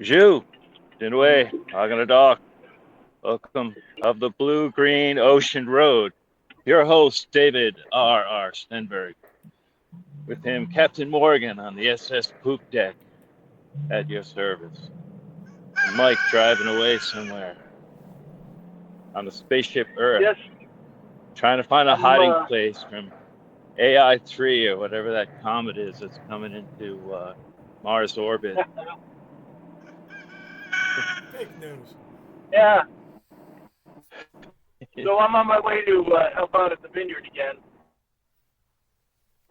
Zhu, Dinway, Hagana Dock. Welcome of the Blue Green Ocean Road. Your host, David R.R. Stenberg. With him, Captain Morgan on the SS Poop Deck at your service. And Mike driving away somewhere on the spaceship Earth, Yes, trying to find a I'm. hiding place from AI-3 or whatever that comet is that's coming into Mars orbit. Fake news. Yeah. So I'm on my way to help out at the vineyard again.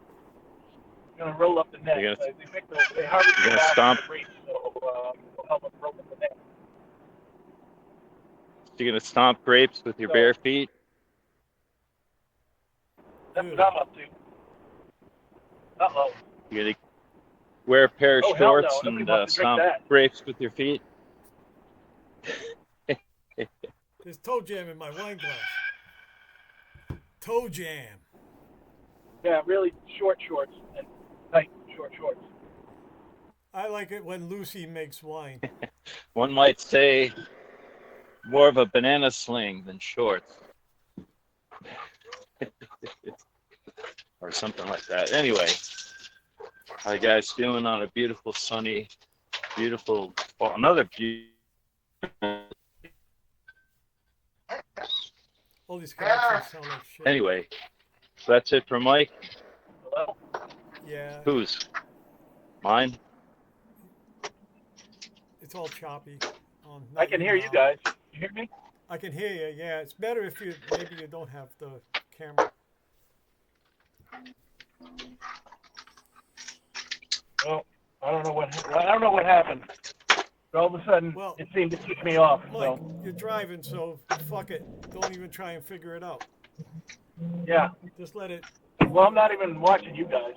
I'm gonna roll up the net. You're They harvest gonna the stomp. grapes, so we'll help them roll up the net. You're gonna stomp grapes with your bare feet. That's what I'm up to. Uh-oh. You're gonna wear a pair of Oh, hell no. shorts Nobody and wants to drink stomp that. grapes with your feet. There's toe jam in my wine glass. Toe jam. Yeah, really short shorts and tight short shorts. I like it when Lucy makes wine. One might say more of a banana sling than shorts. Or something like that. Anyway, how you guys doing on a beautiful, sunny, beautiful, well, another beautiful. All these connections sound like shit. Anyway, so that's it for Mike. Hello? Yeah, Whose? Mine? it's all choppy. I can hear you guys. You hear me? I can hear you. Yeah, it's better if maybe you don't have the camera. Well, I don't know what happened. But all of a sudden, Well, it seemed to kick me off. Mike, So you're driving, so fuck it. Don't even try and figure it out. yeah. Just let it. Well, I'm not even watching you guys.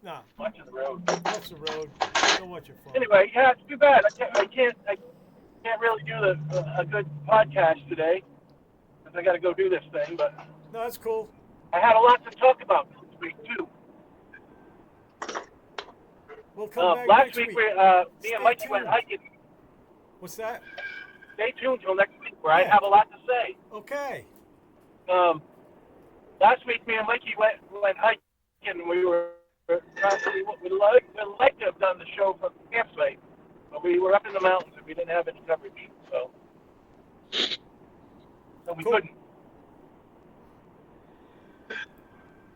Nah, Watching the road. watch the road. Don't watch your phone. Anyway, yeah, it's too bad. I can't really do a good podcast today because I got to go do this thing. But No, that's cool. I had a lot to talk about this week too. We'll come back Last next week, week. me and Mikey went hiking. What's that? Stay tuned till next week where I have a lot to say. Okay. Last week, me and Mikey went hiking. And we would like to have done the show from the campsite, but we were up in the mountains and we didn't have any coverage, so we Cool. couldn't.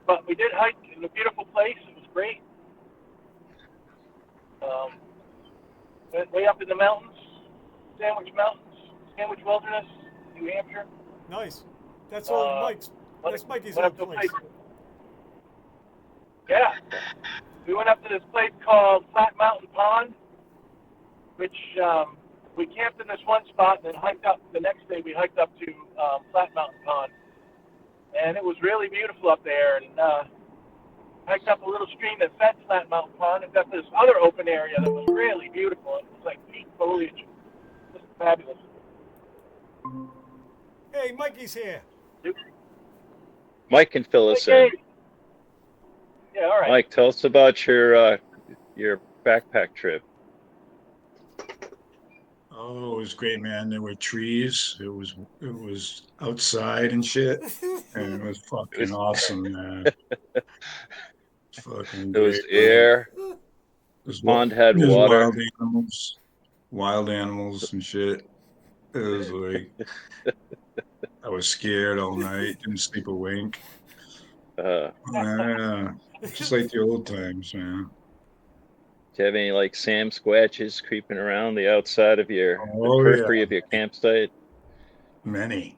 But we did hike in a beautiful place. It was great. Went way up in the mountains, Sandwich Wilderness, New Hampshire. Nice. That's all Mike's. That's Mikey's old place. Yeah. We went up to this place called Flat Mountain Pond, which we camped in this one spot and then hiked up. The next day we hiked up to Flat Mountain Pond. And it was really beautiful up there. And hiked up a little stream that fed Flat Mountain Pond and got this other open area that was really beautiful. It was like peak foliage. It was fabulous. Hey, Mikey's here. Mike can fill us Okay. in. Yeah, all right. Mike, tell us about your backpack trip. Oh, it was great, man. There were trees. It was outside and shit, and it was fucking awesome, man. Fucking There was great. air. Pond had There's water. wild animals and shit. It was like I was scared all night, didn't sleep a wink. Yeah, just like the old times, man. Do you have any like Sam Squatches creeping around the outside of the Oh, periphery yeah. of your campsite? Many.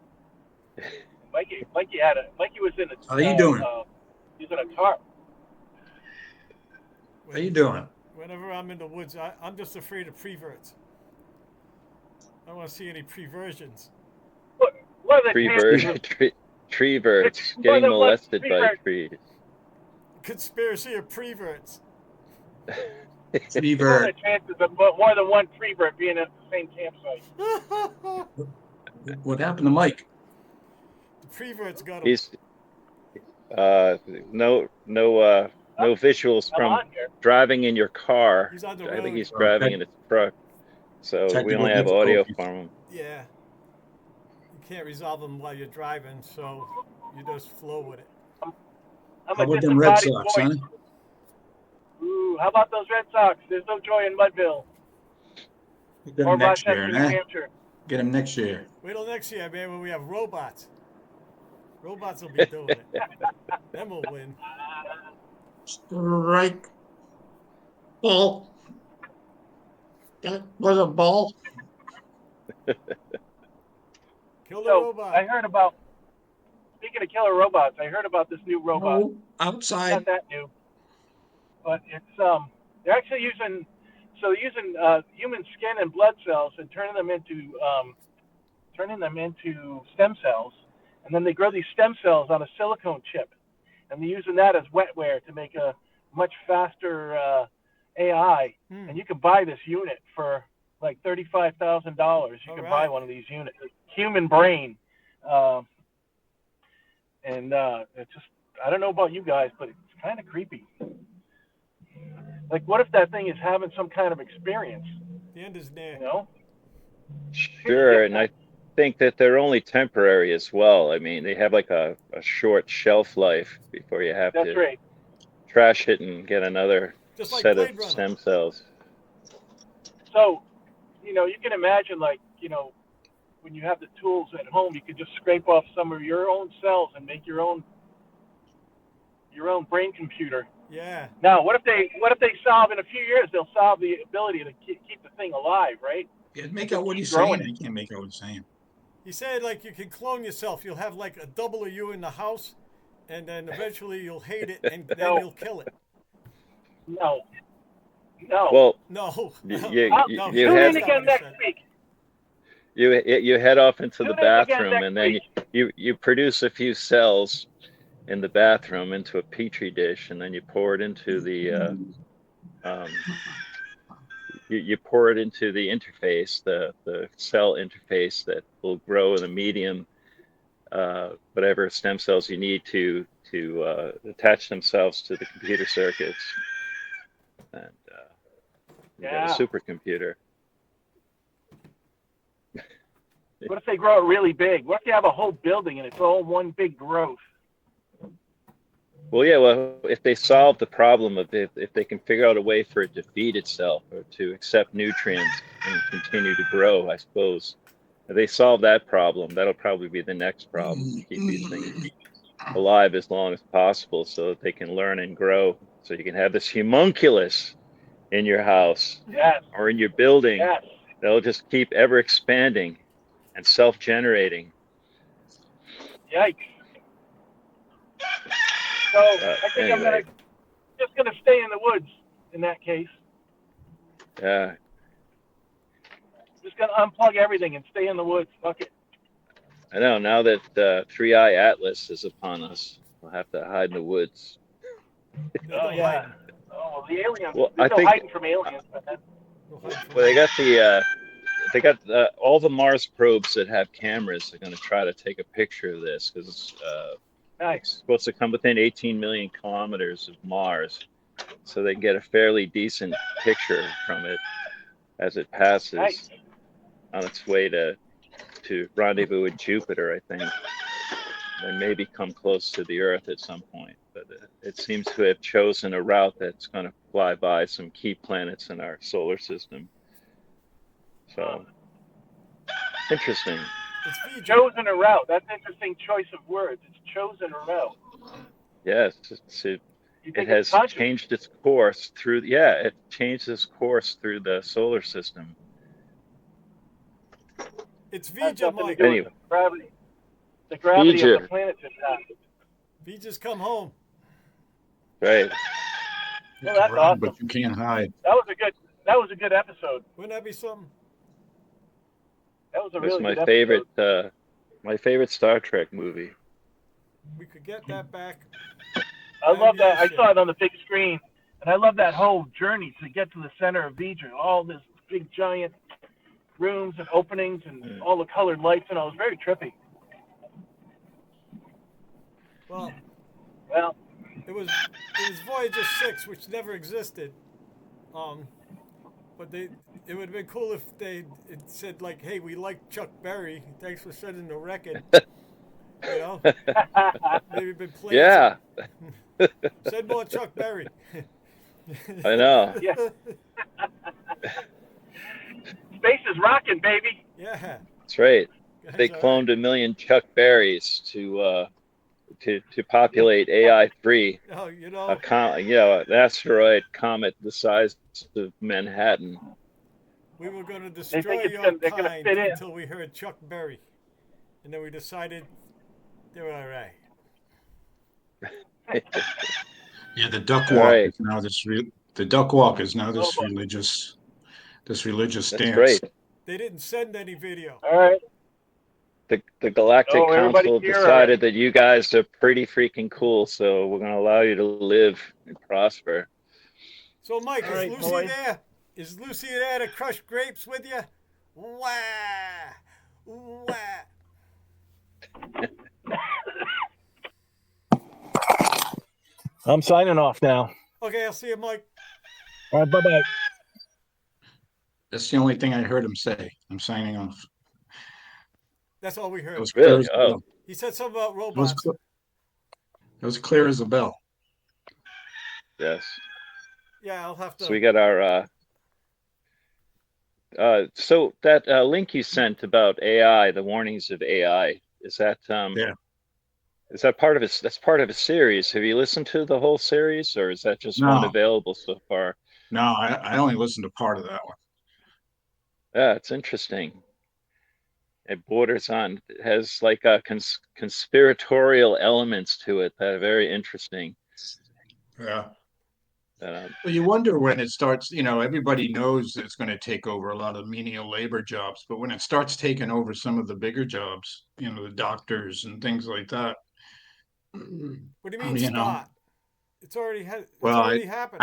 Mikey was in a. How you doing? He was in a tarp. How you doing? Whenever I'm in the woods, I'm just afraid of preverts. I don't want to see any preversions. What are the Tree birds It's more getting than one molested tree by bird. trees. Conspiracy of preverts. What are Fever. the chances of more than one prevert being at the same campsite? What happened to Mike? The preverts got him. He's no visuals I'm from on here. driving in your car. He's on the I think road. he's driving in his truck. So we Technical only have audio difficulties. from them. Yeah. You can't resolve them while you're driving, so you just flow with it. I'm How a about them Red disembodied Sox, voice. huh? Ooh, how about those Red Sox? There's no joy in Mudville Get them or next year, Rochester, New huh? Hampshire. Get them next year. Wait till next year, man, when we have robots. Robots will be doing it. Then we'll win. Strike. Ball. That was a ball. Kill the So robot. I heard about. Speaking of killer robots, I heard about this new robot. No, outside. Not that new, but it's they're actually using human skin and blood cells and turning them into stem cells, and then they grow these stem cells on a silicone chip, and they're using that as wetware to make a much faster AI. And you can buy this unit for like $35,000. You can buy one of these units, human brain, and it's just, I don't know about you guys, but it's kind of creepy. Like, what if that thing is having some kind of experience? The end is near. You know? Sure, and I think that they're only temporary as well. I mean, they have like a short shelf life before you have That's to right. trash it and get another Just like set of Blade Runner. stem cells. So, you know, you can imagine, like, you know, when you have the tools at home, you could just scrape off some of your own cells and make your own brain computer. Yeah. Now, what if they solve in a few years? They'll solve the ability to keep the thing alive, right? Yeah, make out what he's growing saying. I can't make out what he's saying. He said, like, you can clone yourself. You'll have, like, a double of you in the house, and then eventually you'll hate it, and then No. you'll kill it. No. Well, No. you Tune head in again next week. you head off into the Tune in again bathroom, next and then week. you produce a few cells in the bathroom into a petri dish, and then you pour it into the you pour it into the interface, the cell interface that will grow in the medium, whatever stem cells you need to attach themselves to the computer circuits, and you got a supercomputer. What if they grow it really big? What if you have a whole building and it's all one big growth? Well, yeah. Well, if they solve the problem of if they can figure out a way for it to feed itself or to accept nutrients and continue to grow, I suppose. If they solve that problem, that'll probably be the next problem, to keep these things alive as long as possible so that they can learn and grow. So you can have this homunculus in your house or in your building. Yes. They'll just keep ever expanding and self-generating. Yikes. So I think Anyway. I'm just gonna stay in the woods in that case. Yeah. Just gonna unplug everything and stay in the woods. Fuck it. I know, now that Three-Eye Atlas is upon us, we'll have to hide in the woods. Oh yeah. Oh, the aliens. Well, There's I no think- hiding from aliens, but then. Well, they got all the Mars probes that have cameras are going to try to take a picture of this, because it's Nice. supposed to come within 18 million kilometers of Mars, so they can get a fairly decent picture from it as it passes Nice. on its way to rendezvous with Jupiter, I think, and maybe come close to the Earth at some point. But it seems to have chosen a route that's going to fly by some key planets in our solar system. So, interesting. It's Fiji. Chosen a route. That's an interesting choice of words. It's chosen a route. Yes, You it think has it's conscious? changed its course through. Yeah, it changed its course through the solar system. It's Has Vija, something to Mike. do with Anyway. the gravity. The gravity Vija. of the planet's impact. Vija's come home. Right. Well, that's Run, awesome. but you can't hide. That was a good episode. Wouldn't that be something? That was a It's really my good favorite. My favorite Star Trek movie. We could get that back. I love that. I Ammunition. saw it on the big screen, and I love that whole journey to get to the center of Vija. All this big giant rooms and openings and all the colored lights, and all. It was very trippy. Well, Well, it was Voyager 6, which never existed. But It would have been cool if it said like, "Hey, we like Chuck Berry. Thanks for sending the record." You know, maybe been playing. Yeah, Send more Chuck Berry. I know. Yeah. Space is rocking, baby. Yeah. That's right. They That's all right. cloned 1 million Chuck Berries to populate AI-free Oh, you know, an asteroid comet the size of Manhattan. we were going to They destroy think your they're gonna kind fit in. until we heard Chuck Berry, and then we decided they were all right. Yeah, the duck All walk right, is now the duck walk is now Oh, boy. this religious that's stance. right. They didn't send any video. All right. The Galactic Oh, everybody Council here decided that you guys are pretty freaking cool, so we're going to allow you to live and prosper. So, Mike, All is right, Lucy boys. there? Is Lucy there to crush grapes with you? Wah! Wah! I'm signing off now. Okay, I'll see you, Mike. All right, bye-bye. That's the only thing I heard him say. I'm signing off. That's all we It heard. was clear Really? as a Oh, bell. He said something about It was robots. clear, it was clear as a bell. yes. Yeah, I'll have to. So we got our so that link you sent about AI, the warnings of AI, is that Yeah. is that part of it? That's part of a series. Have you listened to the whole series, or is that just one No, available so far? no, I only listened to part of that one. Yeah, it's interesting. It borders on, it has like conspiratorial elements to it that are very interesting. Yeah. Um, Well, you wonder when it starts, everybody knows it's going to take over a lot of menial labor jobs, but when it starts taking over some of the bigger jobs, the doctors and things like that, What do you oh, mean start? It's already It's well, already happened.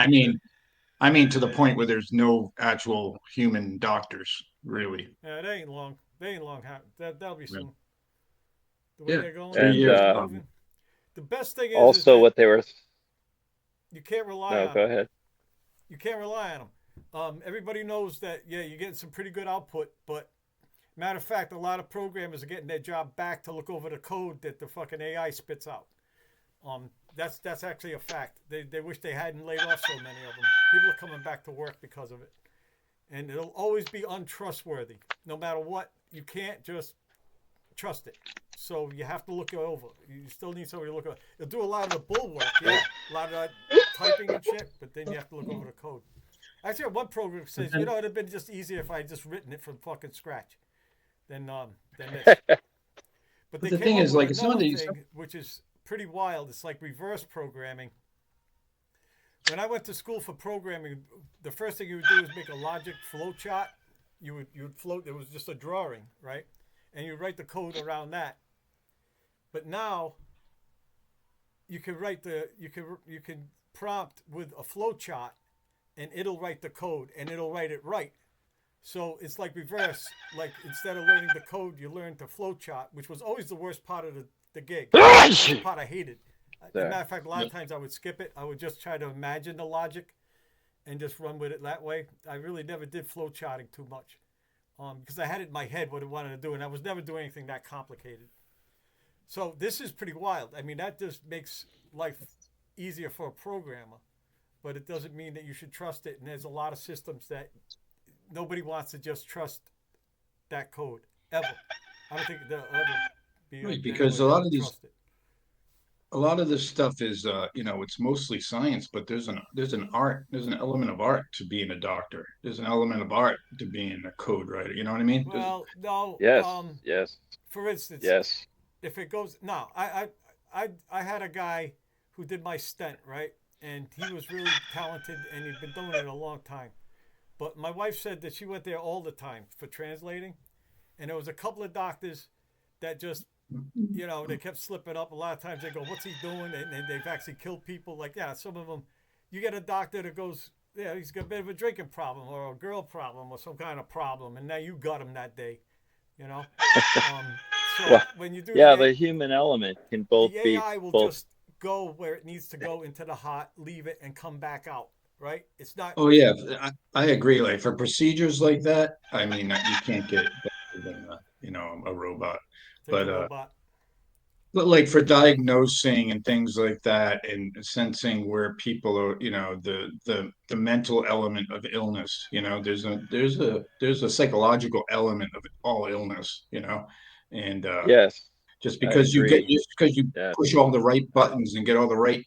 I mean to the point where there's no actual human doctors, really. Yeah, they ain't long. They ain't long. That'll be Yeah. soon. The way Yeah, they're going. 3 and years. Moving. The best thing is also, that what they were. you can't rely No, on go them. ahead. You can't rely on them. Everybody knows that. Yeah, you're getting some pretty good output, but matter of fact, a lot of programmers are getting their job back to look over the code that the fucking AI spits out. That's actually a fact. They wish they hadn't laid off so many of them. People are coming back to work because of it, and it'll always be untrustworthy. No matter what, you can't just trust it. So you have to look it over. You still need somebody to look over. You'll do a lot of the bull work, yeah, a lot of that typing and shit, but then you have to look over the code. Actually, one program says, it'd have been just easier if I had just written it from fucking scratch than this. But they the came thing up is, with like, some of another these- thing, which is pretty wild. It's like reverse programming. When I went to school for programming, the first thing you would do is make a logic flow chart. You would float. It was just a drawing, right? And you write the code around that. But now you can you can prompt with a flow chart, and it'll write the code, and it'll write it right. So it's like reverse. Like instead of learning the code, you learn the flow chart, which was always the worst part of the gig. The part I hated. As a matter of fact, a lot of times I would skip it. I would just try to imagine the logic and just run with it that way. I really never did flow charting too much because I had it in my head what I wanted to do, and I was never doing anything that complicated. So this is pretty wild. I mean, that just makes life easier for a programmer, but it doesn't mean that you should trust it. And there's a lot of systems that nobody wants to just trust that code ever. I don't think they'll ever be Right, because a anyone lot ever of these trust it. a lot of this stuff is it's mostly science, but there's an element of art to being a doctor. There's an element of art to being a code writer. You know what I mean? Well, no. Yes, yes, For instance, yes. if it goes no, I had a guy who did my stent, right, and he was really talented, and he'd been doing it a long time. But my wife said that she went there all the time for translating, and there was a couple of doctors that just, they kept slipping up. A lot of times they go, "What's he doing?" And they've actually killed people. Like, yeah, some of them, you get a doctor that goes, "Yeah, he's got a bit of a drinking problem or a girl problem or some kind of problem," and now you got him that day, you know. So Well, when you do yeah, the the human element can both be AI will both. just go where it needs to go into the heart, leave it, and come back out, right? It's not. Oh yeah, I agree. Like for procedures like that, I mean, you can't get better than a robot. Think a But robot. but like for diagnosing and things like that, and sensing where people are, the mental element of illness. There's a psychological element of all illness. And Yes, just I because agree. just because you Yeah. push all the right buttons and get all the right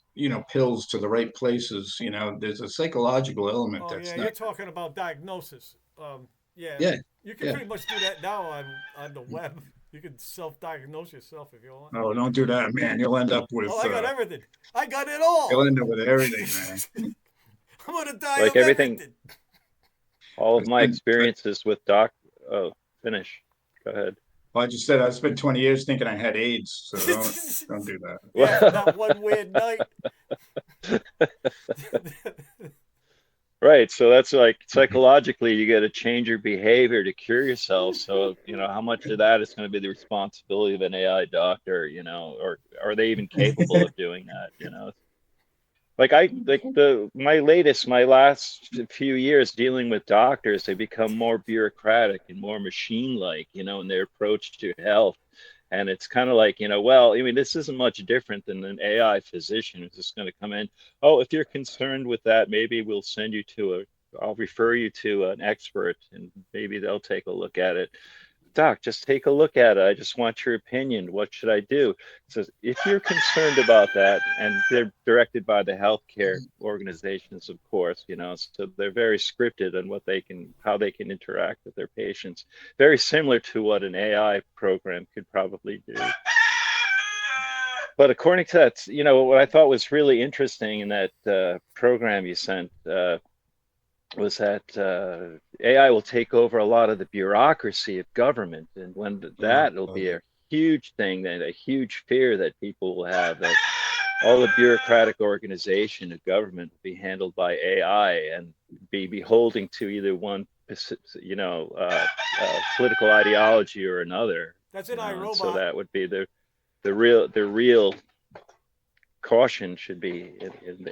pills to the right places, there's a psychological element Oh yeah, that's you're not. talking about diagnosis. Yeah, Yeah, you can yeah. pretty much do that now on the web. You can self-diagnose yourself if you want. Oh, don't do that, man. You'll end up with Oh, I got everything. I got it all. you'll end up with everything, man. I'm gonna die Like of everything, everything. all I of my spent, experiences with doc. Oh, finish. Go ahead. well, I just said I spent 20 years thinking I had AIDS, so don't do that. Yeah, from Well, that one weird night. right. So that's like psychologically, you got to change your behavior to cure yourself. So, how much of that is going to be the responsibility of an AI doctor, or are they even capable of doing that? Like my last few years dealing with doctors, they become more bureaucratic and more machine-like, in their approach to health. And it's kind of like, well, I mean, this isn't much different than an AI physician who's just going to come in. Oh, if you're concerned with that, maybe I'll refer you to an expert and maybe they'll take a look at it. Doc, just take a look at it. I just want your opinion. What should I do? So if you're concerned about that, and they're directed by the healthcare organizations, of course, so they're very scripted on how they can interact with their patients. Very similar to what an AI program could probably do. But according to that, what I thought was really interesting in that program you sent, was that AI will take over a lot of the bureaucracy of government, and when that will be a huge thing, then a huge fear that people will have, that all the bureaucratic organization of government will be handled by AI and be beholden to either one, political ideology or another. That's an And so iRobot. that would be the real caution should be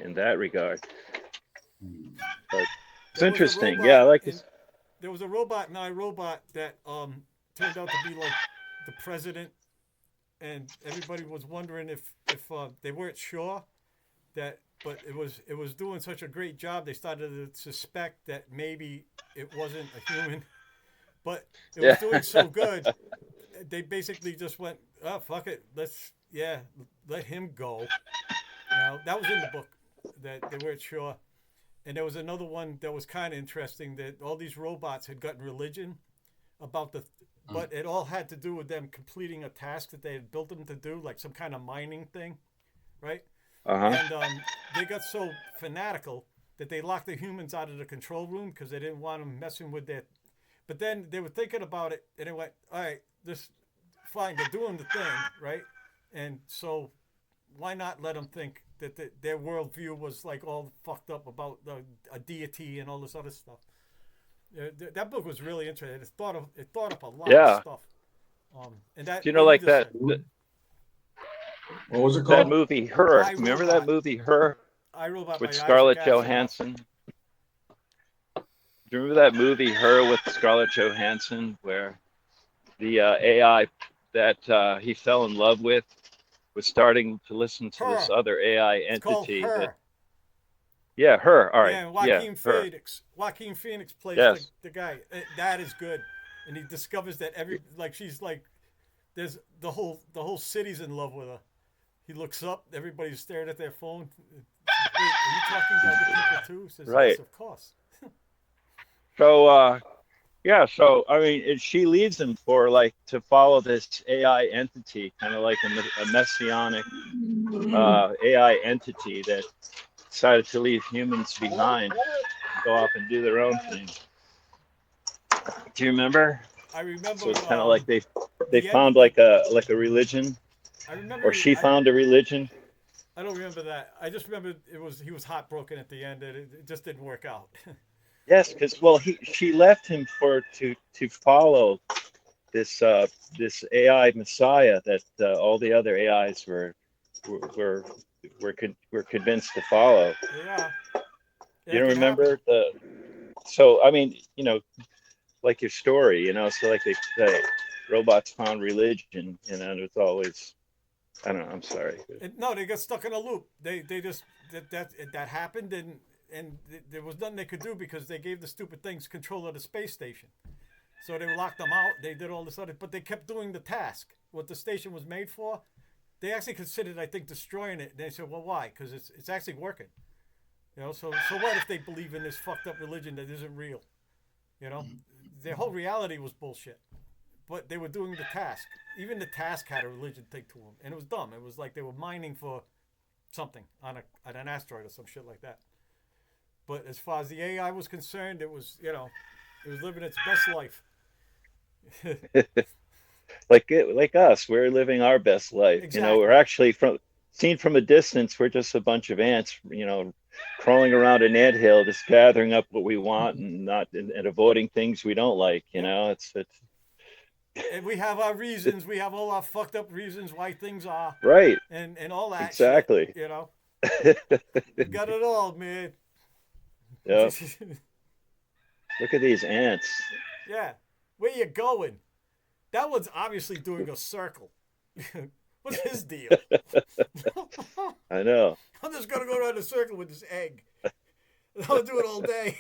in that regard. But it's There was a interesting. Yeah, I robot like in this. there was a robot in iRobot that turned out to be like the president, and everybody was wondering if they weren't sure that, but it was doing such a great job. They started to suspect that maybe it wasn't a human, but it was Yeah. doing so good. They basically just went, oh fuck it, let him go. That was in the book that they weren't sure. And there was another one that was kind of interesting, that all these robots had gotten religion about but it all had to do with them completing a task that they had built them to do, like some kind of mining thing, right? Uh-huh. And they got so fanatical that they locked the humans out of the control room because they didn't want them messing with their. But then they were thinking about it, and they went, "All right, this fine. They're doing the thing, right? And so, why not let them think that their worldview was like all fucked up about a deity and all this other stuff?" That book was really interesting. It thought up a lot of Yeah. stuff. And that Do you what know, like just that said, What was it that called? movie Her? I, Remember that Robot. movie Her I, Robot by with Isaac Scarlett Asimov. Johansson? Do you remember that movie Her with Scarlett Johansson, where the AI that he fell in love with was starting to listen to this Her. other AI It's called entity that, Her. yeah, Her. All right. Yeah, and Yeah, Her. Joaquin Phoenix plays Yes. the guy. That is good. And he discovers that she's like, there's the whole city's in love with her. He looks up, everybody's staring at their phone. Wait, are you talking to other people too? He says, Right. yes, of course. So, yeah, so I mean, she leads him to follow this AI entity, kind of like a messianic AI entity that decided to leave humans behind, go off and do their own thing. Do you remember? I remember. So it's kind of like they the found end- like a religion, I remember. or she found a religion. I don't remember that. I just remember he was heartbroken at the end, and it just didn't work out. Yes, because she left him to follow this AI messiah that all the other AIs were convinced to follow. Yeah. You That don't could happen. remember the? So I mean, like your story, so like the robots found religion, and it's always, I don't know. I'm sorry. No, they got stuck in a loop. They just that happened, and there was nothing they could do because they gave the stupid things control of the space station. So they locked them out. They did all this other, but they kept doing the task. What the station was made for, they actually considered, I think, destroying it. They said, well, why? Because it's actually working. So what if they believe in this fucked up religion that isn't real? Their whole reality was bullshit. But they were doing the task. Even the task had a religion thing to them, and it was dumb. It was like they were mining for something on an asteroid or some shit like that. But as far as the AI was concerned, it was it was living its best life. Like us, we're living our best life. Exactly. We're actually seen from a distance, we're just a bunch of ants, crawling around an anthill, just gathering up what we want and avoiding things we don't like. It's And we have our reasons. We have all our fucked up reasons why things are, right. and all that. Exactly. Shit, we got it all, man. Yeah. Look at these ants. Yeah. Where you going? That one's obviously doing a circle. What's his deal? I know. I'm just gonna go around a circle with this egg. I'll do it all day.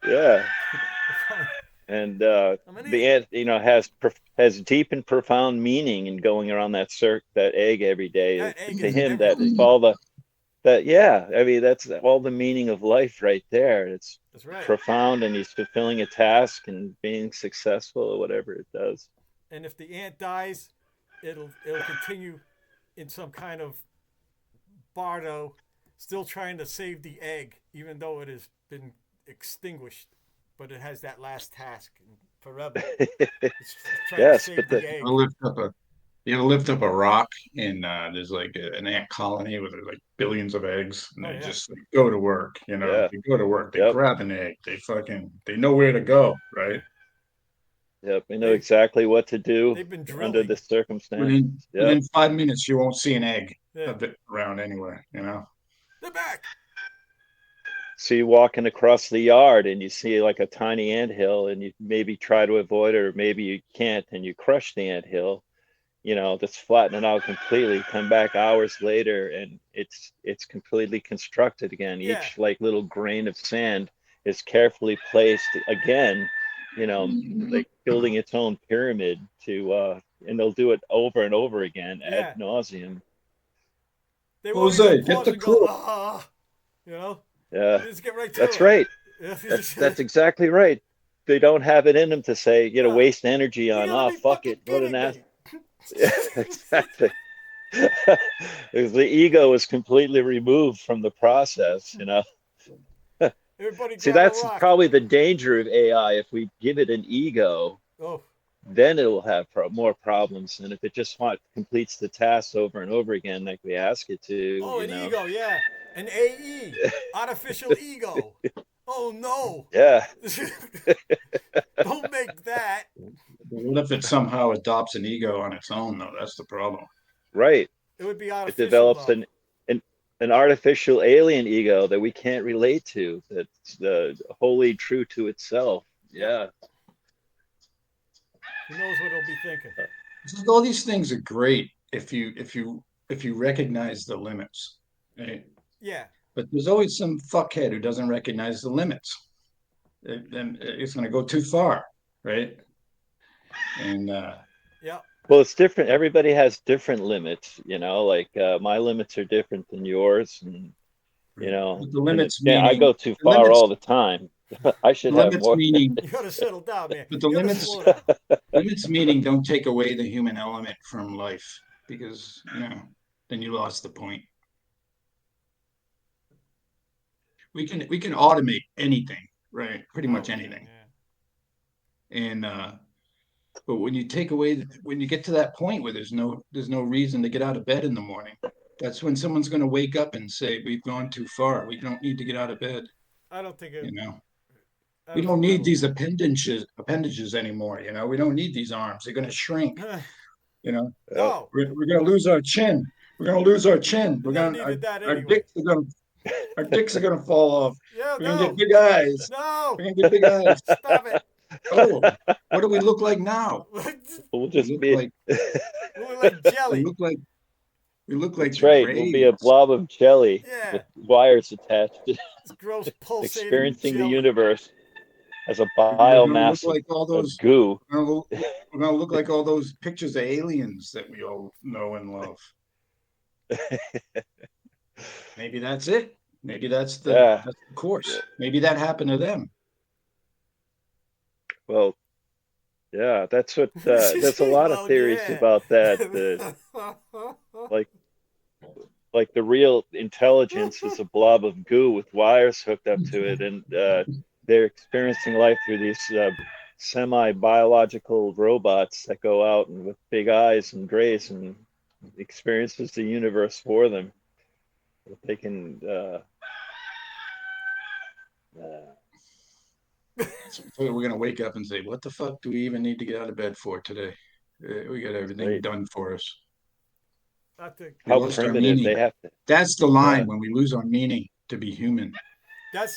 Yeah. And the ant, has deep and profound meaning in going around that egg every day. That egg To is him, everything. I mean, that's all the meaning of life right there. It's That's right. profound, and he's fulfilling a task and being successful or whatever it does. And if the ant dies, it'll continue in some kind of bardo, still trying to save the egg, even though it has been extinguished. But it has that last task forever. It's trying Yes, to but save the egg. You lift up a rock, and there's like an ant colony with like billions of eggs, and they just like, go to work. Yeah. They go to work. They Yep. grab an egg. They know where to go, right? Yep, we know exactly what to do They've been under drilling. the circumstance. Within 5 minutes, you won't see an egg Yeah. of it around anywhere. They're back. So you're walking across the yard and you see like a tiny anthill, and you maybe try to avoid it, or maybe you can't, and you crush the anthill, just flatten it out completely, come back hours later, and it's completely constructed again. Yeah. Each like little grain of sand is carefully placed again, like building its own pyramid and they'll do it over and over again ad nauseum. They won't Jose, even get pause the and go, crew. Yeah, Just get right to that's it. right. Yeah. That's exactly right. They don't have it in them to say, waste energy on, You gotta be fuck fucking it, what an kidding ass. me. Yeah, exactly. Because the ego is completely removed from the process. Everybody See, grab a that's rock. probably the danger of AI. If we give it an ego, Oh, then it will have more problems than if it just completes the task over and over again, like we ask it to. an ego, yeah. An AE, artificial ego. Oh, no. Yeah. Don't make that. What if it somehow adopts an ego on its own, though? That's the problem. Right. It would be It artificial. develops though. an artificial alien ego that we can't relate to, that's wholly true to itself. Yeah. Who knows what it'll be thinking? All these things are great if you recognize the limits, right? Yeah. But there's always some fuckhead who doesn't recognize the limits. Then it's going to go too far, right? And Yeah. Well, it's different. Everybody has different limits, like my limits are different than yours, and the limits I meaning go too far all the time. I should have limits more. meaning You gotta settle down, man. But the You gotta limits- slow down. limits meaning don't take away the human element from life, because then you lost the point. We can automate anything, right? Pretty much anything. Yeah. And but when you get to that point where there's no reason to get out of bed in the morning, that's when someone's going to wake up and say, we've gone too far. We don't need to get out of bed. I don't think it. We don't need these appendages anymore. We don't need these arms. They're going to shrink. No. We're going to lose our chin. We're going to lose our chin. You never needed that Our anyway. dicks are going to Our dicks are gonna fall off. Yeah, We're gonna no, get big eyes. no, We're gonna get big eyes. stop it. Oh, what do we look like now? We'll We just look be. like We're like we jelly. look like we look like That's the right. We'll be a Grays. blob of jelly Yeah, with wires attached, it's gross pulsating experiencing the jelly. universe as a We're gonna look biomass like all of those. goo. We're gonna look like all those pictures of aliens that we all know and love. Maybe that's it. Maybe Yeah. that's the course. Maybe that happened to them. Well, yeah, that's what there's a lot of Well, theories yeah. about that. Like like the real intelligence is a blob of goo with wires hooked up to it, and they're experiencing life through these semi-biological robots that go out and with big eyes and grays and experiences the universe for them. They can So we're gonna wake up and say, "What the fuck do we even need to get out of bed for today? We got everything right. done for us. I think We How lost our primitive meaning." they have to. That's the line Yeah. when we lose our meaning to be human. that's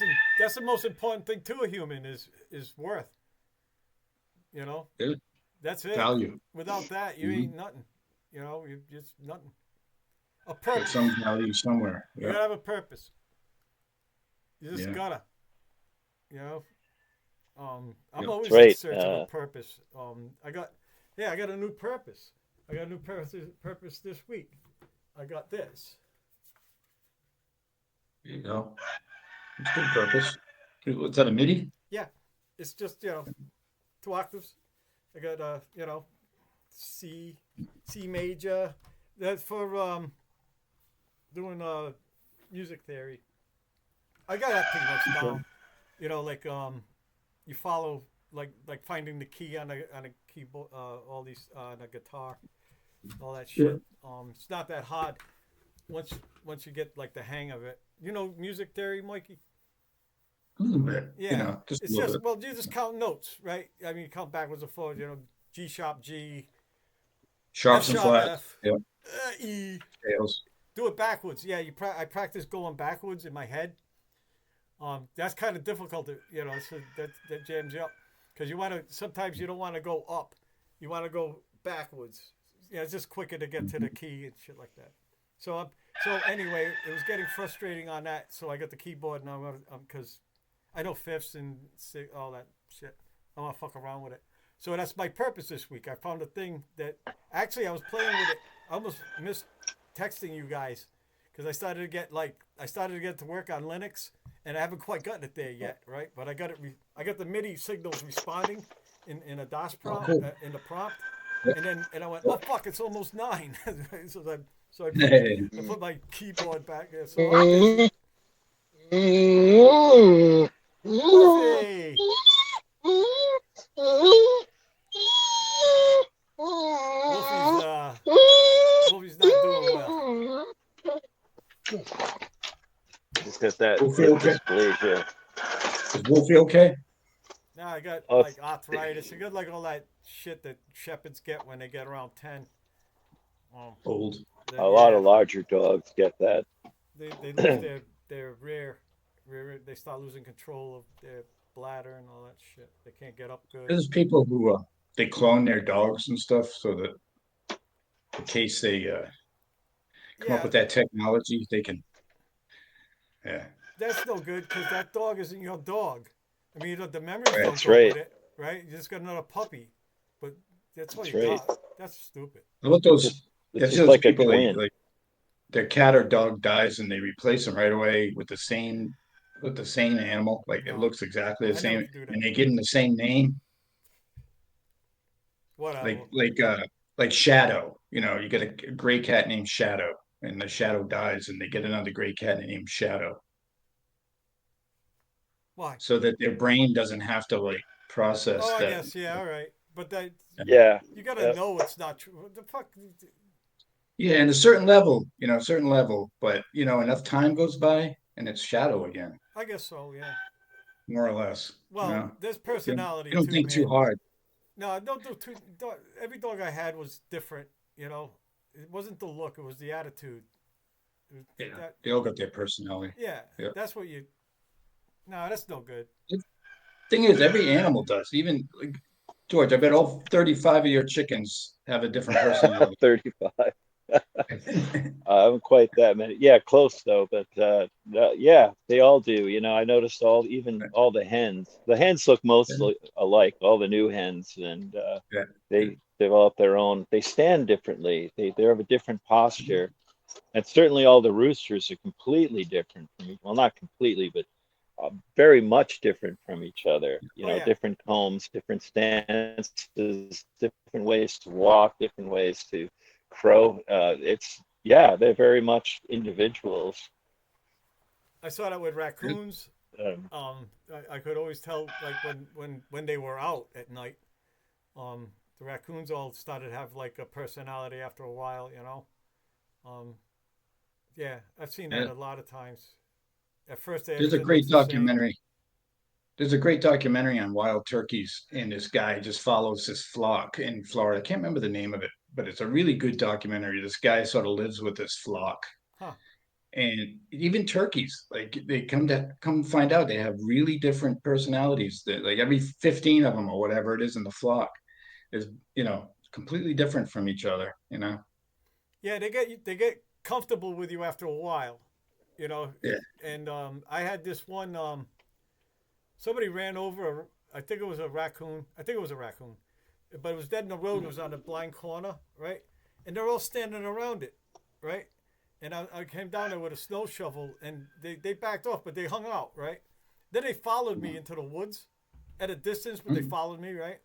the most important thing to a human is worth. You know, Yeah. that's it. Value. Without that, you Mhm. ain't nothing. You know, you just nothing. A There's purpose. some value somewhere. You Yeah. gotta have a purpose. You just Yeah. gotta. You know. I'm Yep. always That's right. in search of a purpose. I got a new purpose. I got a new purpose this week. I got this. There you go. It's good purpose. What's that, a MIDI? Yeah, it's just 2 octaves. I got C major. That's for doing music theory. I got that pretty much down. Like you follow like finding the key on a keyboard, all these on a guitar, all that shit. It's not that hard once you get like the hang of it. You know music theory, Mikey? A little bit. Yeah, Just a it's little just bit. well, you just count notes, right? I mean, you count backwards and forwards. G sharp G, Sharps F and sharp flats. F, Yep. E. Scales. Do it backwards. Yeah, I practice going backwards in my head. That's kind of difficult. So that jams you up because sometimes you don't want to go up. You want to go backwards. Yeah, it's just quicker to get to the key and shit like that. So anyway, it was getting frustrating on that. So I got the keyboard now because I know fifths and all that shit. I want to fuck around with it. So that's my purpose this week. I found a thing that actually I was playing with it. I almost missed texting you guys because I started to get to work on Linux and I haven't quite gotten it there yet, right? But I got it. I got the MIDI signals responding in a DOS prompt in the prompt, and I went, oh fuck, it's almost 9. so I put my keyboard back there. So I'm busy. Wolfie! Wolfie's not doing well. He's got that Wolfie hip okay? dysplasia. Is Wolfie okay? Now I got Oh, like arthritis. I got like all that shit that shepherds get when they get around 10. Old. A lot of larger dogs get that. They lose their rear. They start losing control of their bladder and all that shit. They can't get up good. There's people who they clone their dogs and stuff so that in case they come up with that technology, they can. Yeah. That's no good because that dog isn't your dog. I mean, the memories don't That's go right. with it, right? You just got another puppy, but that's what That's you right. got. That's stupid. How about those? It's That's just those like a people twin. like their cat or dog dies and they replace them right away with the same animal. Like it No. looks exactly the I never same, do that. and they give them the same name. Whatever. Like Shadow. You get a gray cat named Shadow, and the Shadow dies, and they get another gray cat named Shadow, Why? so that their brain doesn't have to like process Oh, I that. guess, yeah, all right. But that Yeah. you gotta Yep. know it's not true. What the fuck? Yeah, and a certain level, but enough time goes by, and it's Shadow again, I guess so, yeah. more or less. Well, there's You don't, personality you don't too, think man. too hard. No, I don't do too. Every dog I had was different. It wasn't the look; it was the attitude. Yeah, That, they all got their personality. yeah, Yeah. that's what you. No, that's no good. Thing is, every animal does. Even like, George, I bet all 35 of your chickens have a different personality. 35. I haven't quite that many. Yeah, close though, but yeah, they all do. You know, I noticed even all the hens. The hens look mostly alike, all the new hens, and Yeah. they develop their own. They stand differently. They have a different posture, and certainly all the roosters are completely different from well, not completely, but very much different from each other. You Oh know, yeah, different combs, different stances, different ways to walk, different ways to crow. It's yeah, they're very much individuals. I saw that with raccoons. Um, I could always tell like when they were out at night. The raccoons all started to have like a personality after a while. Um, yeah, I've seen that Yeah. a lot of times. At first, There's a everything looks great the same. documentary. There's a great documentary on wild turkeys, and this guy just follows this flock in Florida. I can't remember the name of it, but it's a really good documentary. This guy sort of lives with this flock, Huh. and even turkeys, like they come find out they have really different personalities. That like every 15 of them or whatever it is in the flock is, completely different from each other. Yeah, they get comfortable with you after a while, Yeah. and I had this one. Somebody ran over. I think it was a raccoon. I think it was a raccoon, but it was dead in the road. It was on a blind corner, right? And they're all standing around it, right? And I came down there with a snow shovel, and they backed off, but they hung out, right? Then they followed me into the woods at a distance, but they followed me, right?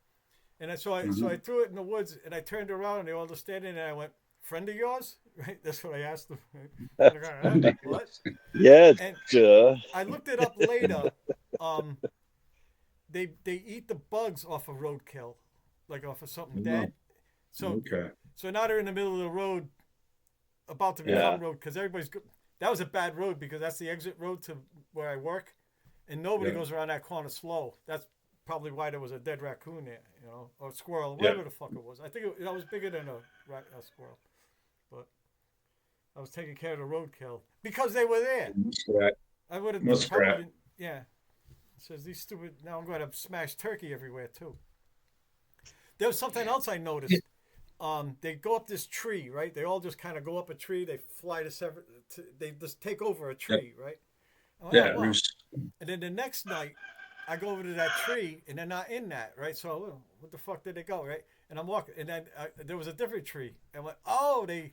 And so I threw it in the woods, and I turned around, and they were all just standing, and I went, "Friend of yours?" Right? That's what I asked them. And I go, "Huh? What?" yeah, And duh. I looked it up later. Um, they eat the bugs off of roadkill, like off of something Oh, dead. So okay. so now they're in the middle of the road, about to Yeah. become road because everybody's go- that was a bad road because that's the exit road to where I work, and nobody Yeah. goes around that corner slow. That's probably why there was a dead raccoon there, or a squirrel, Yeah. whatever the fuck it was. I think that was bigger than a squirrel, but I was taking care of the roadkill because they were there. Muskrat. I would have Muskrat. probably yeah. It says these stupid. Now I'm going to smash turkey everywhere too. There was something else I noticed. They go up this tree, right? They all just kind of go up a tree. They fly to separate. They just take over a tree, right? I'm like, Yeah, oh, wow. roost. And then the next night, I go over to that tree, and they're not in that, right? So what the fuck did they go, right? And I'm walking, and then there was a different tree. And I'm like, oh, they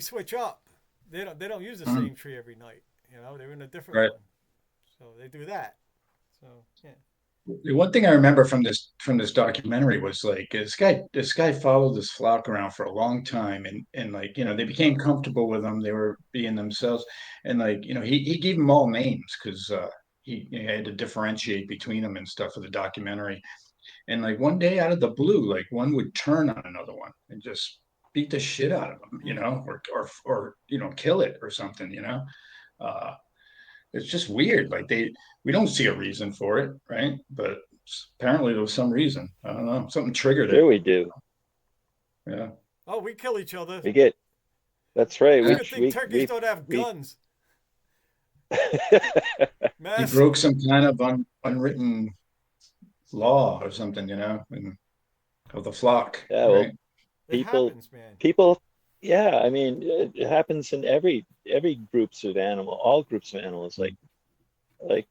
switch up. They don't use the same tree every night. They're in a different Right. one. So they do that. So yeah. The one thing I remember from this documentary was like this guy followed this flock around for a long time, and like they became comfortable with them. They were being themselves, and like he gave them all names because he had to differentiate between them and stuff for the documentary. And like one day out of the blue, like one would turn on another one and just beat the shit out of them, or kill it or something. Uh, it's just weird. Like we don't see a reason for it, right? But apparently there was some reason. I don't know. Something triggered it. Sure, we do. Yeah. Oh, we kill each other. We get. That's right. It's a good thing turkeys don't have we guns. He Mass. broke some kind of unwritten law or something, of the flock, yeah. Well, right? It people happens, man. people yeah, I mean it happens in every groups of animal, all groups of animals, like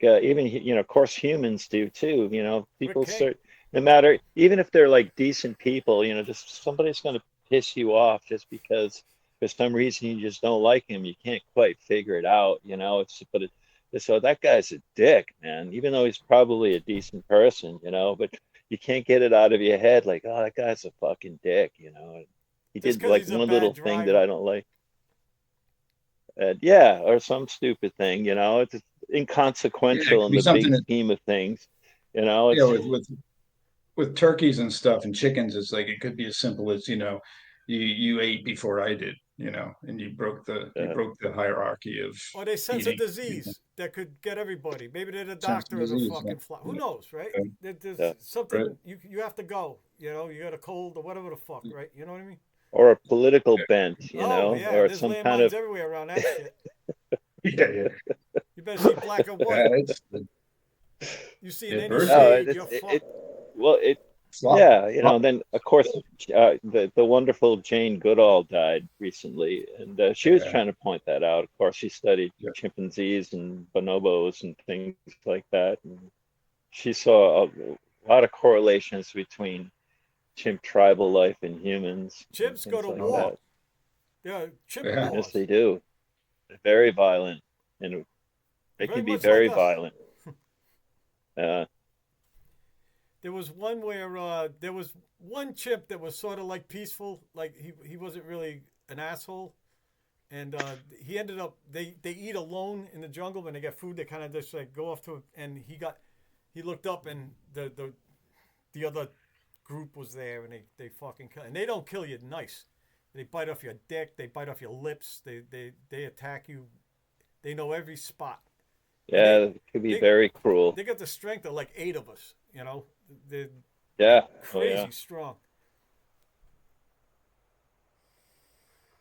even of course humans do too. We're People king. start, no matter, even if they're like decent people, just somebody's going to piss you off just because for some reason you just don't like him. You can't quite figure it out. So that guy's a dick, man, even though he's probably a decent person. But you can't get it out of your head like, oh, that guy's a fucking dick. He Just did because like he's a one bad little thing that driver. I don't like. Yeah, or some stupid thing. It's Yeah, it inconsequential could in be the big something that, scheme of things. It's with turkeys and stuff and chickens, it's like it could be as simple as, you ate before I did, and uh, you broke the hierarchy of Or they sense a eating. disease that could get everybody. Maybe they're the Sense of doctor of the disease. fucking flock. Who knows, right? There's yeah. something Right. you have to go. You got a cold or whatever the fuck, right? You know what I mean? or a political bent, Oh yeah, or there's some kind landmines of everywhere around that shit. Yeah, You better see black or yeah, white. it's You see in any oh, shade, adversity. you're fucked. well, Flop, yeah, flop. then of course, the wonderful Jane Goodall died recently, and she was Yeah, trying to point that out. Of course, she studied yeah. chimpanzees and bonobos and things like that, and she saw a lot of correlations between chimp tribal life and humans and Chimps go things to like Oh, war. that. Yeah, chimp yeah. Yes, wars. they do. They're very violent, and they Very can be much like very us. violent. Uh, There was one where there was one chimp that was sort of like peaceful, like he wasn't really an asshole, and he ended up they eat alone in the jungle when they get food. They kind of just like go off to, and he looked up and the other group was there, and they fucking kill, and they don't kill you nice. They bite off your dick, they bite off your lips, they attack you. They know every spot, and yeah, it could be they very cruel. they got the strength of like 8 of us. They're Yeah. Oh, yeah. crazy strong.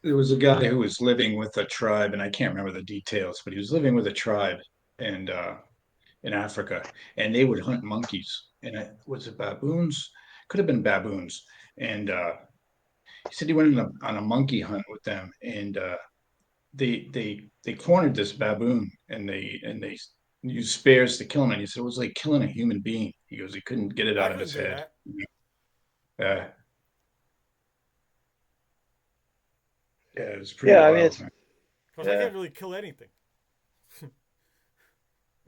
There was a guy who was living with a tribe, and I can't remember the details, but he was living with a tribe and in Africa, and they would hunt monkeys. And was it baboons? Could have been baboons. And he said he went on a monkey hunt with them, and they cornered this baboon, and they used spears to kill him. And he said it was like killing a human being. He goes, he couldn't get it I out of couldn't his do head. that Uh, yeah, it was pretty Yeah, I mean, wild, man. because I yeah, can't really kill anything.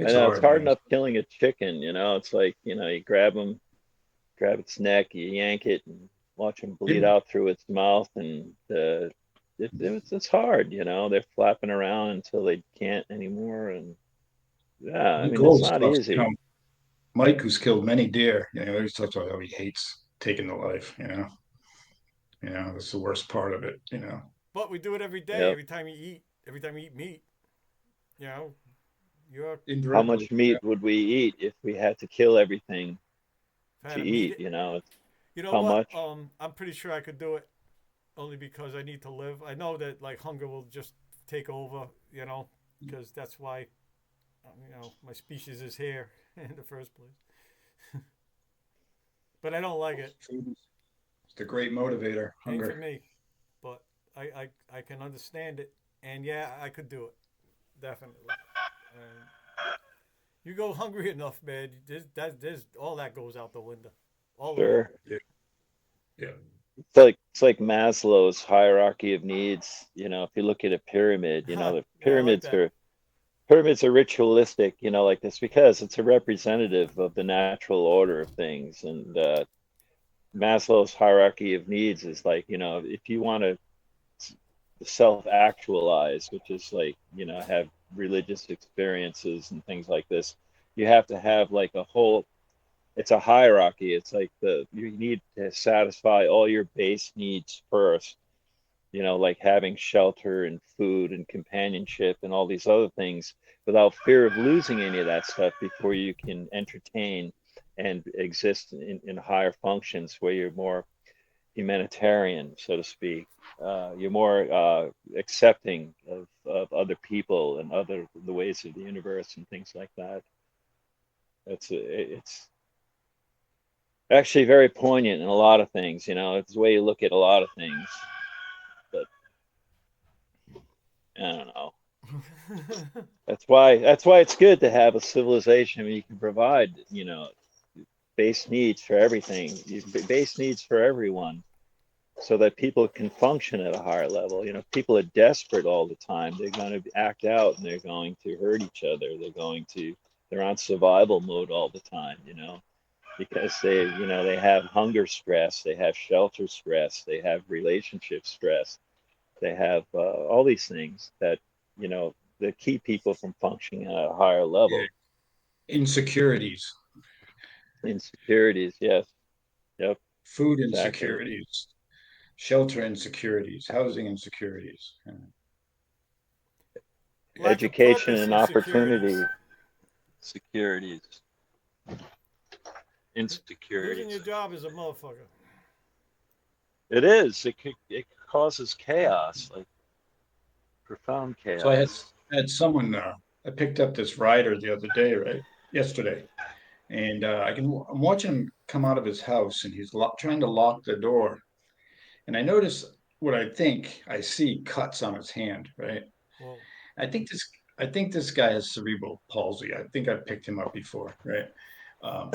I It's know it's hard, hard man. enough killing a chicken, It's like, you grab its neck, you yank it and watch him bleed It, out through its mouth. And it's hard, They're flapping around until they can't anymore. And yeah, I the mean, it's gold not stuff, easy. Mike, who's killed many deer, he always talks about how he hates taking the life, that's the worst part of it. But we do it every day. Yep. Every time you eat meat, you know, you're How Indirectly, much meat would we eat if we had to kill everything trying to to meet eat? it. It's You know how what? much? I'm pretty sure I could do it only because I need to live. I know that like hunger will just take over, because that's why, my species is here in the first place. But I don't like it. food is the great motivator, Ain't for hunger. me. But I can understand it, and yeah, I could do it definitely. And you go hungry enough, man. There's all that goes out the window, all of it. Sure. Yeah, yeah. It's like Maslow's hierarchy of needs. If you look at a pyramid, the Yeah, I like that. pyramids are ritualistic, like this because it's a representative of the natural order of things. And Maslow's hierarchy of needs is like, if you want to self-actualize, which is like, have religious experiences and things like this, you have to have like a whole, it's a hierarchy. It's like you need to satisfy all your base needs first, like having shelter and food and companionship and all these other things without fear of losing any of that stuff before you can entertain and exist in higher functions where you're more humanitarian, so to speak. You're more accepting of other people and the ways of the universe and things like that. It's actually very poignant in a lot of things. It's the way you look at a lot of things. But I don't know. That's why it's good to have a civilization where you can provide, base needs for everything, base needs for everyone, so that people can function at a higher level. People are desperate all the time. They're going to act out and they're going to hurt each other. They're on survival mode all the time, because they have hunger stress, they have shelter stress, they have relationship stress, they have all these things you know that keep people from functioning at a higher Yeah. level. Insecurities, Insecurities, yes, yep, food exactly. insecurities, shelter insecurities, housing insecurities. Lack of Education purpose, and insecurities. opportunity, securities, Losing your insecurities. job is a motherfucker. It is. It causes chaos, like profound So I chaos. had someone. I picked up this rider the other day, right? Yesterday, and I'm watching him come out of his house, and he's trying to lock the door, and I notice what I think I see cuts on his hand, right? Well, I think this I think this guy has cerebral palsy. I think I've picked him up before, right? Um,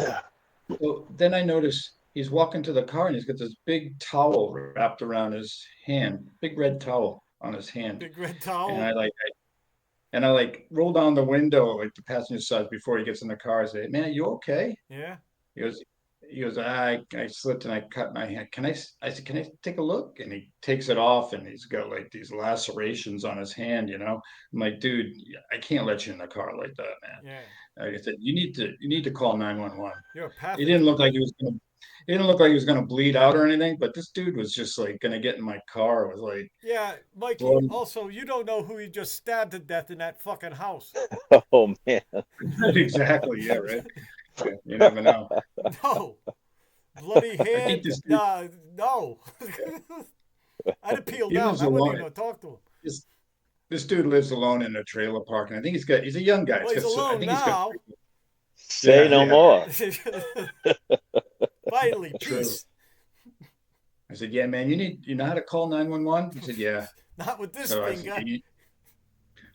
so then I notice he's walking to the car and he's got this big towel wrapped around his hand, big red towel on his hand. big red And towel. I like roll down the window, like the passenger side before he gets in the car. I say, "Man, you okay?" Yeah. He goes, I slipped and I cut my hand. I said, can I take a look? And he takes it off and he's got like these lacerations on his hand, you know. I'm like, dude, I can't let you in the car like that, man. Yeah. Like I said, you need to call 911. You're a He didn't pathogen. look like he didn't look like he was gonna bleed out or anything, but this dude was just like gonna get in my car with like Yeah, Mikey. blood. Also, you don't know who he just stabbed to death in that fucking house. Oh man. Exactly, yeah, right. Yeah, you never know. No. Bloody I think hand. this dude Nah, no. I'd have peeled he out. lives I wouldn't alone. even talk to him. This this dude lives alone in a trailer park, and I think he's a young guy. Well, he's I alone think he's got now. Say yeah, no yeah, more. Finally, true. peace. I said, yeah, man, you know how to call 911? He said, yeah. Not with this So I said, finger.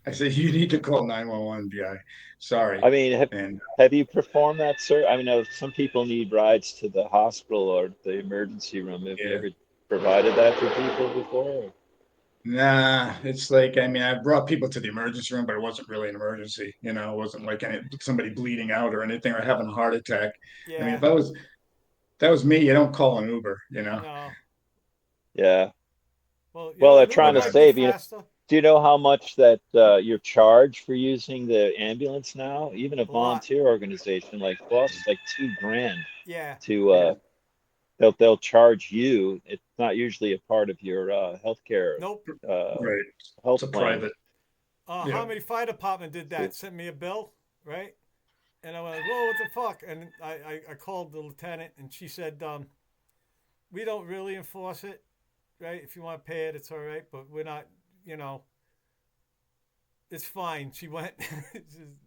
I said, you need to call 911, guy. Sorry. I mean, And have you performed that, sir? I mean, some people need rides to the hospital or the emergency room. Have you yeah, ever provided that for people before? nah, it's like, I mean, I brought people to the emergency room, but it wasn't really an emergency. You know, it wasn't like somebody bleeding out or anything or having a heart attack. I mean, Yeah. if that was me, you don't call an Uber, you know? No. Yeah. Well, Well, they're an Uber trying to might be save you. faster. Do you know how much that you're charged for using the ambulance now? Even a A lot. volunteer organization like Boss is like 2 grand Yeah. to Yeah, they'll charge you. It's not usually a part of your healthcare Nope. uh, right. It's health a plan. private, yeah. Harmony Fire Department did So, that. Sent me a bill, right? And I went, whoa, what the fuck? And I called the lieutenant, and she said, we don't really enforce it, right? If you want to pay it, it's all right, but we're not, you know, it's fine. She went,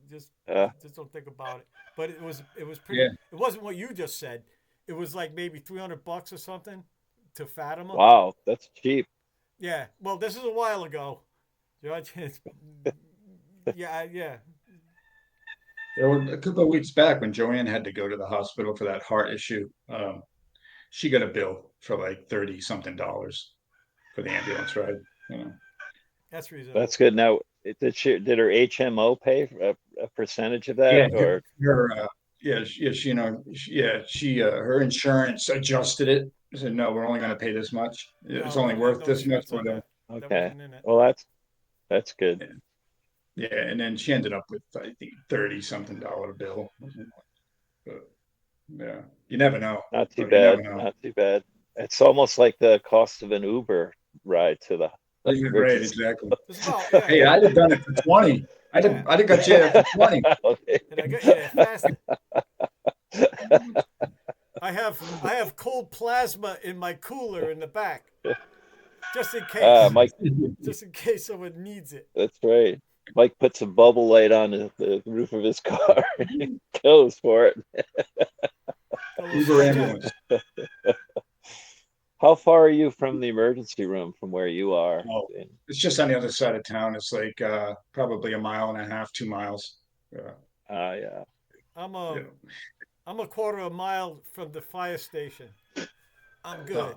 just, uh, just don't think about it. But it was pretty. Yeah. It wasn't what you just said. It was like maybe $300 or something to Fatima. wow, that's cheap. Yeah. Well, this is a while ago, Judge. Yeah. There were a couple of weeks back when Joanne had to go to the hospital for that heart issue. She got a bill for like 30 something dollars for the ambulance ride. You know, That's reasonable. That's good. Now, did her HMO pay a percentage of that, yeah, or she, you know, her insurance adjusted it. Said, no, we're only going to pay this much. It's No, we only didn't have worth no this much. insurance on that. That okay? wasn't in it. Well, that's good. Yeah, and then she ended up with I think 30 something dollar bill. But, yeah, you never know. Not too But you never bad. know. Not too bad. It's almost like the cost of an Uber ride to the Yeah, right, emergency. exactly. It's about yeah, Hey, I'd have done it for 20. yeah. I'd have got you there for 20. Okay. And I got you there faster. I have cold plasma in my cooler in the back, just in case. Mike, Just in case someone needs it. that's right. Mike puts a bubble light on the roof of his car and goes for it. Got a little Uber switch ambulance. How far are you from the emergency room from where you are? Oh, it's just on the other side of town. It's like probably a mile and a half, 2 miles. Yeah. I'm Yeah. a quarter of a mile from the fire station. I'm good.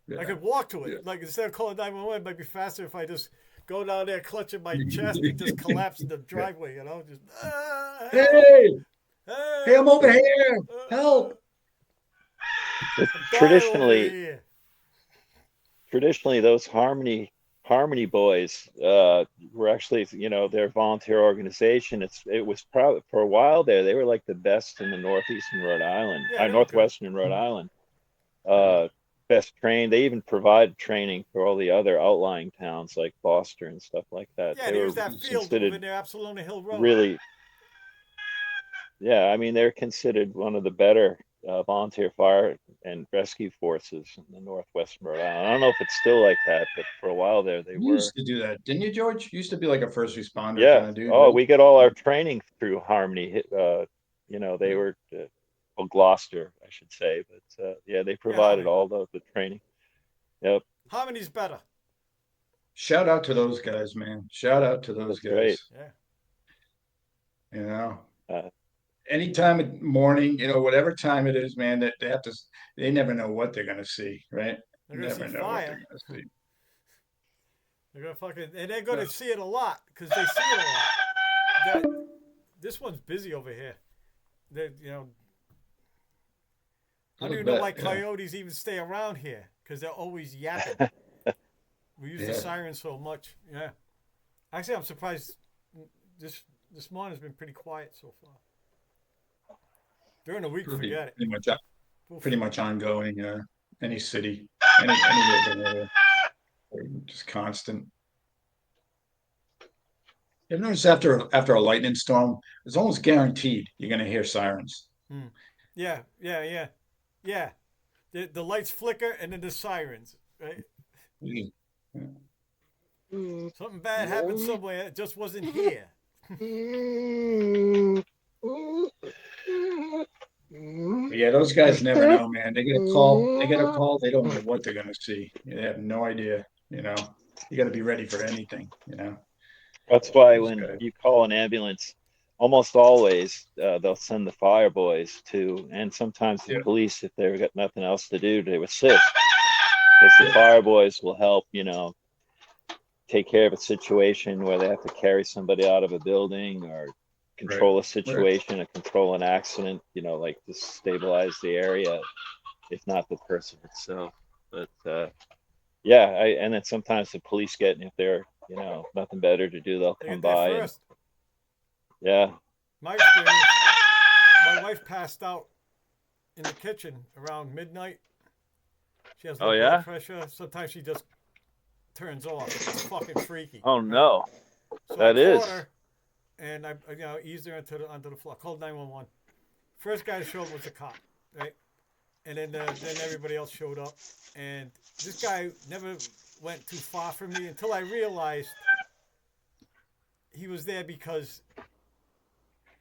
Yeah. I could walk to it. Yeah. Like instead of calling 911, it might be faster if I just go down there, clutching my chest, and just collapse in the driveway. You know, just help, Hey, hey, I'm help, over here. Help. I'm dying over here. Traditionally, those Harmony boys were actually, their volunteer organization. It was proud for a while there. They were like the best in the Northeastern Rhode Island, Yeah, they were good. Northwestern Rhode Island. Best trained. They even provide training for all the other outlying towns like Foster and stuff like that. Yeah, They there's were that field over considered near Absalona Hill Road. really, yeah. I mean, they're considered one of the better volunteer fire and rescue forces in the Northwest Rhode Island. I don't know if it's still like that, but for a while there they You were. used to do that, didn't you, George? You used to be like a first responder Yeah. kind of dude, Oh, right? we get all our training through Harmony. They were well, Gloucester, I should say, but yeah, they Yeah, provided Harmony. all the training. Yep, Harmony's better. Shout out to those guys, man. Shout out to those that's great. guys. Yeah. You know, Uh, any time of morning, whatever time it is, man, that they never know what they're gonna see, right? They're gonna see Never know what they're fire. gonna see. They're gonna fucking, and they're gonna see it a lot because they see it a lot. That this one's busy over here. They, I don't even know why coyotes even stay around here because they're always yapping. We use the siren so much. Yeah. Actually, I'm surprised. This morning's been pretty quiet so far. During the week, forget it. Pretty much ongoing. Any city, any urban area, just constant. You've noticed after a lightning storm, it's almost guaranteed you're gonna hear sirens. Yeah. The lights flicker and then the sirens, right? Yeah. Something bad happened somewhere. It just wasn't here. Yeah, those guys never know, man. They get a call. They get a call. They don't know what they're gonna see. They have no idea. You got to be ready for anything. that's why Those when guys. you call an ambulance, almost always they'll send the fire boys to, and sometimes the police if they've got nothing else to do, they assist because the fire boys will help. Take care of a situation where they have to carry somebody out of a building or control a situation or control an accident, like to stabilize the area, if not the person itself. But and then sometimes the police get, if they're, nothing better to do, they'll They come get there by. And, first. yeah. My experience, my wife passed out in the kitchen around midnight. She has low blood pressure. Sometimes she just turns off. It's fucking freaky. Oh no. So That I is. caught her, and I eased her onto the floor. Called 911. First guy to show up was the cop, right? And then everybody else showed up, and this guy never went too far from me until I realized he was there because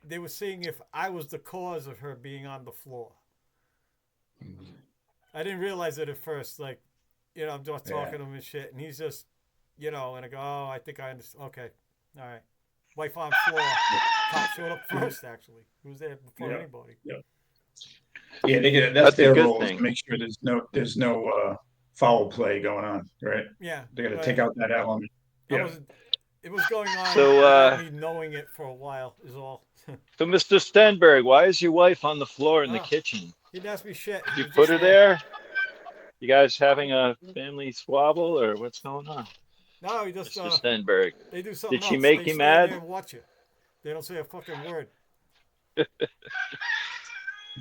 they were seeing if I was the cause of her being on the floor. I didn't realize it at first. Like, I'm just talking to him and shit, and he's just, and I go, oh, I think I understand. Okay, all right. Wife on floor. Cop showed up first, actually. He was there before anybody. Yeah, that's their role is to make sure there's no foul play going on, right? Yeah. They got to take out that element. Yeah. It was going on So, without me knowing it for a while, is all. So, Mr. Stenberg, why is your wife on the floor in the kitchen? He didn't ask me shit. Did you put her there? You guys having a family squabble, or what's going on? No, he just Mr. Stenberg. They do something Did she else. make They you stand mad? there and watch you. They don't say a fucking word.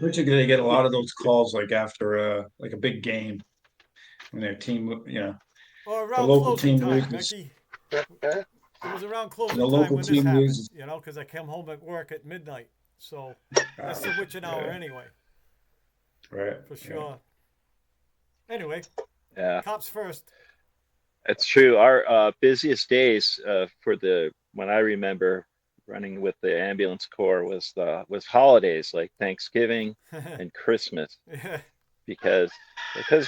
Particularly, they get a lot of those calls like after like a big game when their team, Or the around local closing team time, loses. Mickey. It was around closing The time local when this team happened, loses. because I came home at work at midnight. So that's the witching hour anyway. Right. For sure. Anyway, Yeah. cops first. That's true. Our busiest days when I remember running with the ambulance corps was holidays like Thanksgiving and Christmas Yeah. because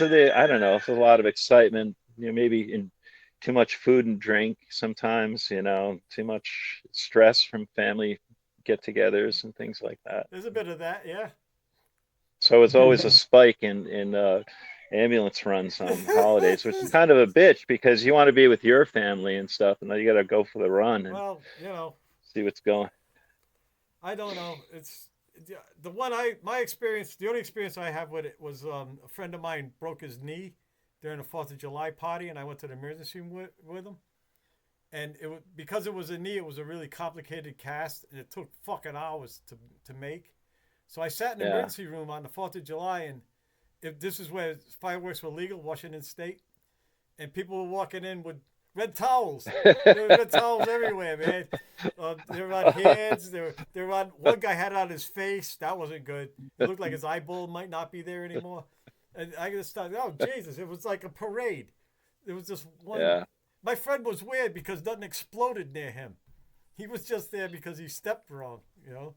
of I don't know, it's a lot of excitement, maybe in too much food and drink sometimes, too much stress from family get-togethers and things like that. There's a bit of that, yeah. So it's always a spike in ambulance runs on holidays, which is kind of a bitch because you want to be with your family and stuff, and then you got to go for the run and Well, see what's going. I don't know. It's my experience. The only experience I have with it was a friend of mine broke his knee during the 4th of July party, and I went to the emergency room with him. And because it was a knee, it was a really complicated cast, and it took fucking hours to make. So I sat in the emergency room on the 4th of July, and if this is where fireworks were legal, Washington State, and people were walking in with Red towels. There were red towels everywhere, man. They were on hands. They were on. One guy had it on his face. That wasn't good. It looked like his eyeball might not be there anymore. And I just thought, oh Jesus! It was like a parade. There was just one. Yeah. My friend was weird because nothing exploded near him. He was just there because he stepped wrong. You know,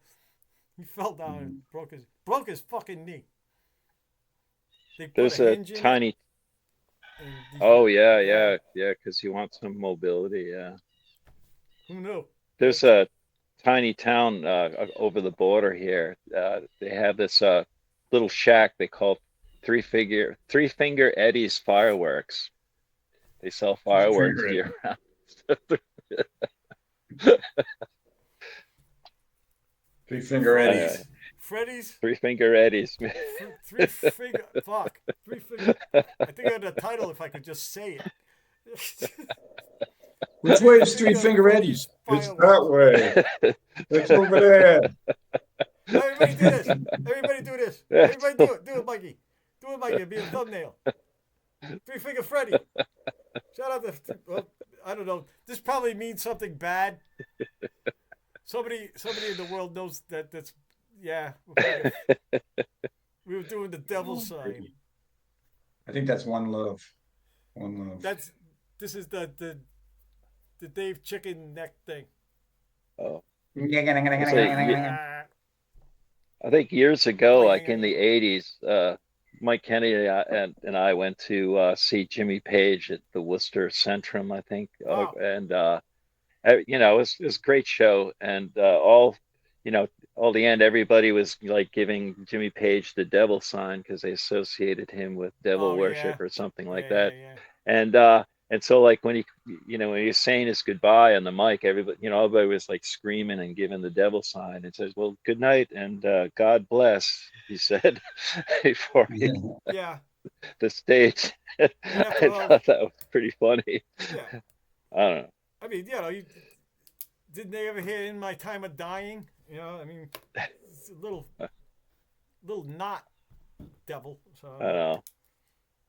he fell down and broke his fucking knee. They put There's a a hinge in it, tiny. and Oh yeah. Because you want some mobility. Yeah. Who knew? There's a tiny town over the border here. They have this little shack they call Three Finger Eddie's Fireworks. They sell fireworks Finger year round. Three Finger Eddie's. Freddy's. Three Finger Eddie's. Three finger. Fuck. 3 finger. I think I had a title if I could just say it. Which way is Three Finger Eddie's? It's that way. It's over there. Everybody do this. Everybody do this. Everybody do it. Do it, Mikey. Do it, Mikey. It'll be a thumbnail. 3 Finger Freddy. Shout out to. Well, I don't know. This probably means something bad. Somebody in the world knows that. That's. Yeah. We were doing the devil sign. I think that's One Love. One Love. This is the Dave Chicken neck thing. Oh. Ah, I think years ago, like in the 80s, Mike Kennedy and I went to see Jimmy Page at the Worcester Centrum, I think. Wow. And, it was a great show. And all the end, everybody was like giving Jimmy Page the devil sign because they associated him with devil worship or something like that. Yeah. And so like when he was saying his goodbye on the mic, everybody was like screaming and giving the devil sign. It says, "Well, good night and God bless," he said before he Yeah. the stage. I thought that was pretty funny. Yeah. I don't know. I mean, didn't they ever hear "In My Time of Dying"? You know, I mean, it's a little not devil. So I don't know.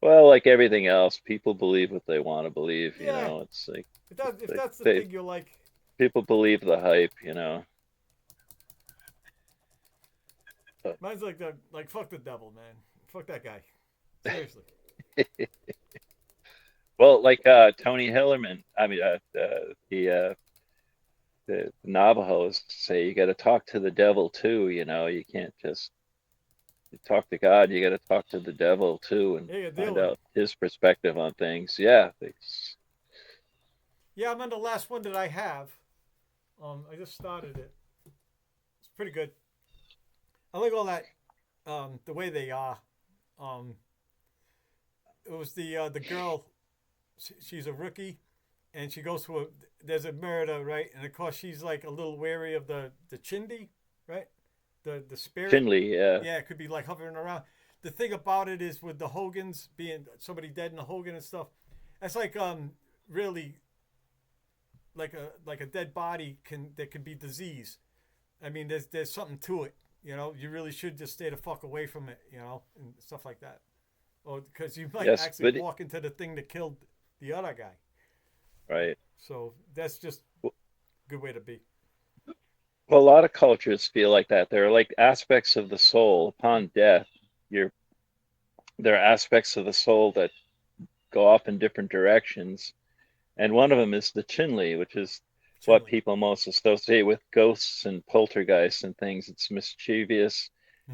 Well, like everything else, people believe what they want to believe. Yeah. It's like if that's the thing you like. people believe the hype. Mine's like fuck the devil, man. Fuck that guy. Seriously. Well, like Tony Hillerman. I mean, the Navajos say you got to talk to the devil too. You can't just talk to God. You got to talk to the devil too and find out his perspective on things. Yeah. Yeah, I'm on the last one that I have. I just started it. It's pretty good. I like all that. The way they are. It was the girl. She's a rookie, and she goes to there's a murder, right? And of course she's like a little wary of the chindi, right? The spirit. Chinley, yeah. Yeah, it could be like hovering around. The thing about it is with the Hogans being somebody dead in a Hogan and stuff, that's like really like a dead body there can be disease. I mean, there's something to it. You really should just stay the fuck away from it. And stuff like that. Or because you might actually walk into the thing that killed the other guy. Right. So that's just a good way to be. Well, a lot of cultures feel like that. There are like aspects of the soul upon death. There are aspects of the soul that go off in different directions. And one of them is the Chinli, which is what people most associate with ghosts and poltergeists and things. It's mischievous.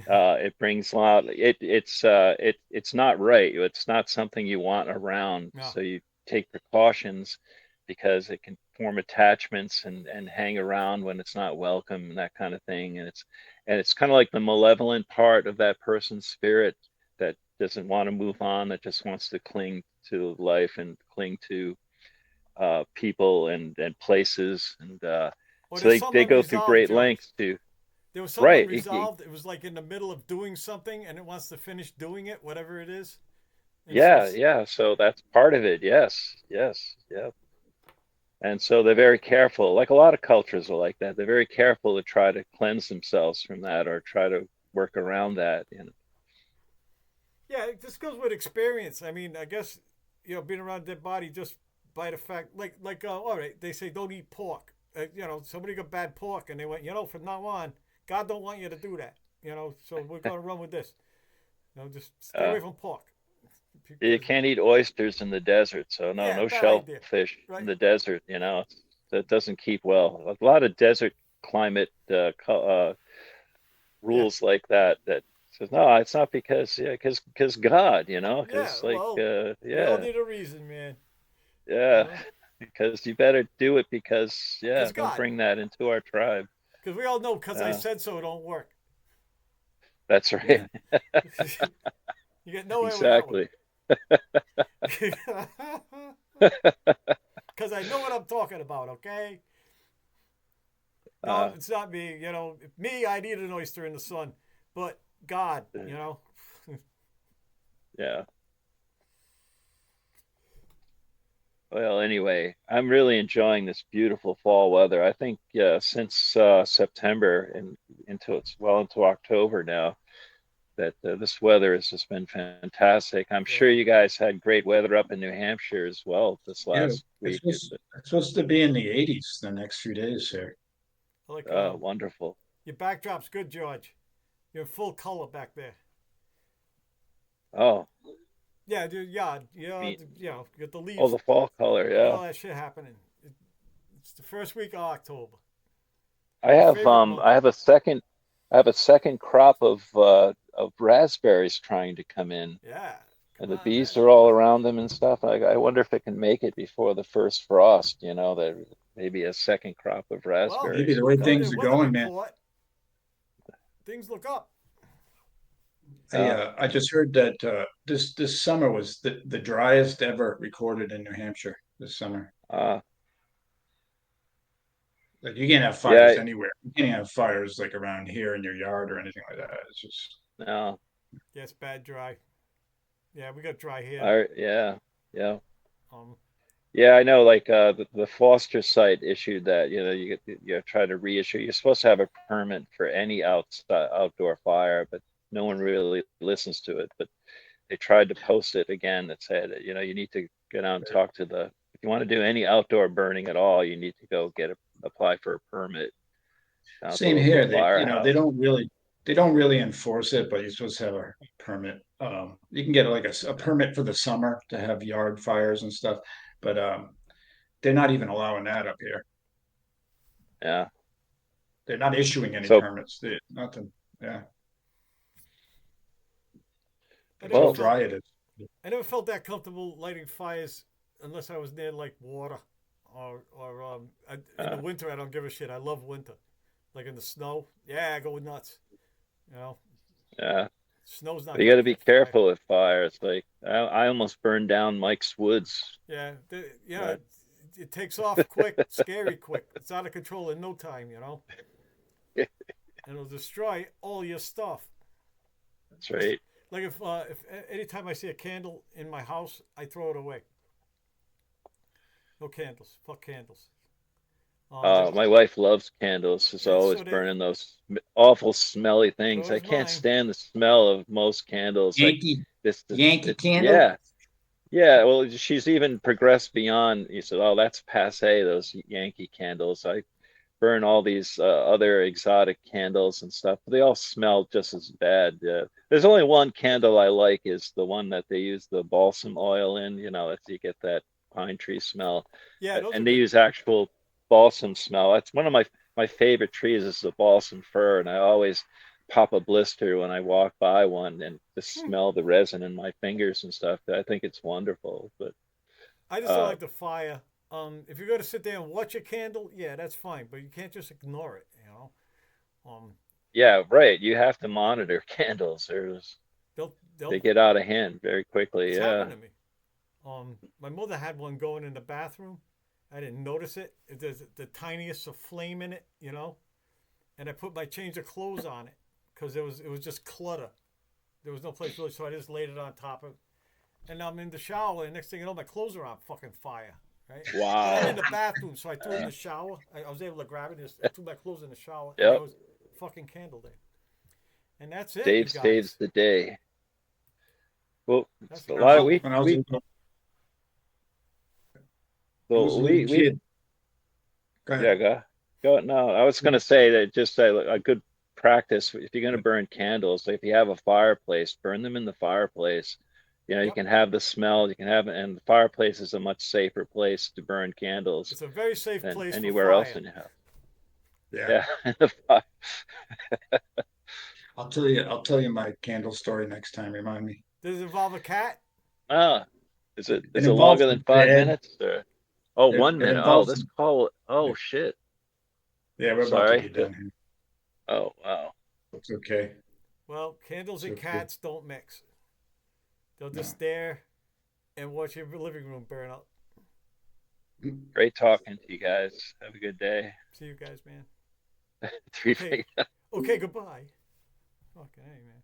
It brings loud. It's not right. It's not something you want around. No. So you take precautions because it can form attachments and hang around when it's not welcome and that kind of thing. And it's kind of like the malevolent part of that person's spirit that doesn't want to move on, that just wants to cling to life and cling to people and places. And so they go through great lengths to. There was something resolved. It was like in the middle of doing something and it wants to finish doing it, whatever it is. Yeah. So that's part of it. Yes. Yeah. And so they're very careful. Like a lot of cultures are like that. They're very careful to try to cleanse themselves from that or try to work around that. Yeah, this goes with experience. I mean, I guess, being around a dead body just by the fact, all right, they say don't eat pork. Somebody got bad pork, and they went, from now on, God don't want you to do that. So we're gonna run with this. Just stay away from pork. You can't eat oysters in the desert, so no, Yeah, no bad idea. shellfish in Right. the desert. That doesn't keep well. A lot of desert climate rules like that says no, it's not because because God, Yeah. because Well, we all need a reason, man. You yeah, know, because you better do it because because don't God. bring that into our tribe. Because we all know, because I Yeah, said so, it don't work. that's Yeah. right. You get nowhere with that one. Exactly. Because I know what I'm talking about, okay? No, Uh, it's not me. If me, I'd eat an oyster in the sun. But God. yeah. Well, anyway, I'm really enjoying this beautiful fall weather. I think since September and into October now, that this weather has just been fantastic. I'm sure Yeah. you guys had great weather up in New Hampshire as well this Yeah, last week. it's supposed to be in the 80s the next few days here. Like, Wonderful. your backdrop's good, George. You're in full color back there. Oh, Yeah, dude, yeah. me- You got the oh, leaves. the fall color. Got Yeah, all that shit happening. It's the first week of October. I My have favorite month. I have a second crop of raspberries trying to come in. Yeah. And Come the on bees in. are all around them and stuff. I wonder if it can make it before the first frost, that maybe a second crop of Well, Maybe raspberries the will way come according to things the in. are weather going, man. report, things look up. Uh, I just heard that this summer was the driest ever recorded in New Hampshire this summer. uh, Like you can't have fires yeah, anywhere. You can't have fires like around here in your yard or anything like that. It's just no, Yeah, it's bad dry. Yeah, we got dry here. yeah, yeah. Um, Yeah, I know. Like the Foster site issued that. You try to reissue. You're supposed to have a permit for any outdoor fire, but no one really listens to it. But they tried to post it again that said, you need to get out and talk to if you want to do any outdoor burning at all, you need to go apply for a permit out the same local here. They firehouse. don't really enforce it, but you're supposed to have a permit. You can get like a permit for the summer to have yard fires and stuff, but they're not even allowing that up here. Yeah. They're not issuing any So, permits. Nothing. Yeah, I that's never how well, felt dry it is. I never felt that comfortable lighting fires unless I was near like water, in the uh, winter I don't give a shit. I love winter, like in the snow. Yeah, I go nuts. You know, yeah. snow's not You gonna got to be catch fire. careful with fires. Like I almost burned down Mike's woods. Yeah, Right. it takes off quick, scary quick. It's out of control in no time. And it'll destroy all your stuff. That's right. Like if anytime I see a candle in my house, I throw it away. No candles. Fuck candles. Um, My wife loves candles. She's yeah, always burning those awful smelly so things. I does can't mine. stand the smell of most candles. Like Yankee this, Yankee Candle. yeah, yeah. Well, she's even progressed beyond. You said, "Oh, that's passe." Those Yankee candles. I burn all these other exotic candles and stuff. They all smell just as bad. There's only one candle I like is the one that they use the balsam oil in. That's you get that pine tree smell, Yeah, those are and they good. use actual balsam smell. That's one of my favorite trees is the balsam fir, and I always pop a blister when I walk by one and just Hmm. smell the resin in my fingers and stuff. I think it's wonderful. But I just don't uh, like the fire. If you're gonna sit there and watch a candle, yeah, that's fine, but you can't just ignore it. Um, yeah, right. You have to monitor candles. They they'll. get out of hand very quickly. It's Yeah. happened to me. My mother had one going in the bathroom. I didn't notice it. There's the tiniest of flame in it. And I put my change of clothes on it because it was just clutter. There was no place really, so I just laid it on top of. And I'm in the shower, and next thing you know, my clothes are on fucking fire. Right? And I'm in Wow. the bathroom, so I threw it in the shower. I was able to grab it. I threw my clothes in the shower, and there Yep. was a fucking candle there. And that's it, you Dave saves guys. the day. Well, That's a the When I lot was of bomb. we when I was we in was Well, we legit. Go ahead. yeah, go. No, I was gonna say that just a good practice if you're gonna burn candles. Like if you have a fireplace, burn them in the fireplace. You know, you Yep. can have the smell. You can have, and the fireplace is a much safer place to burn candles It's a very safe than place for anywhere else fire. in your house. Yeah. Yeah, the fire. I'll tell you my candle story next time. Remind me. Does it involve a cat? Ah, It is it involves longer the than five bed. minutes or? Oh, It 1 minute. Oh, involves. this call. Oh shit. Yeah, we're about to Sorry. be done here. Oh wow. It's okay. Well, candles It's and okay. cats don't mix. They'll just No. stare and watch your living room burn up. Great talking to you guys. Have a good day. See you guys, man. Three Okay. fingers. Okay, goodbye. Fucking hey, man.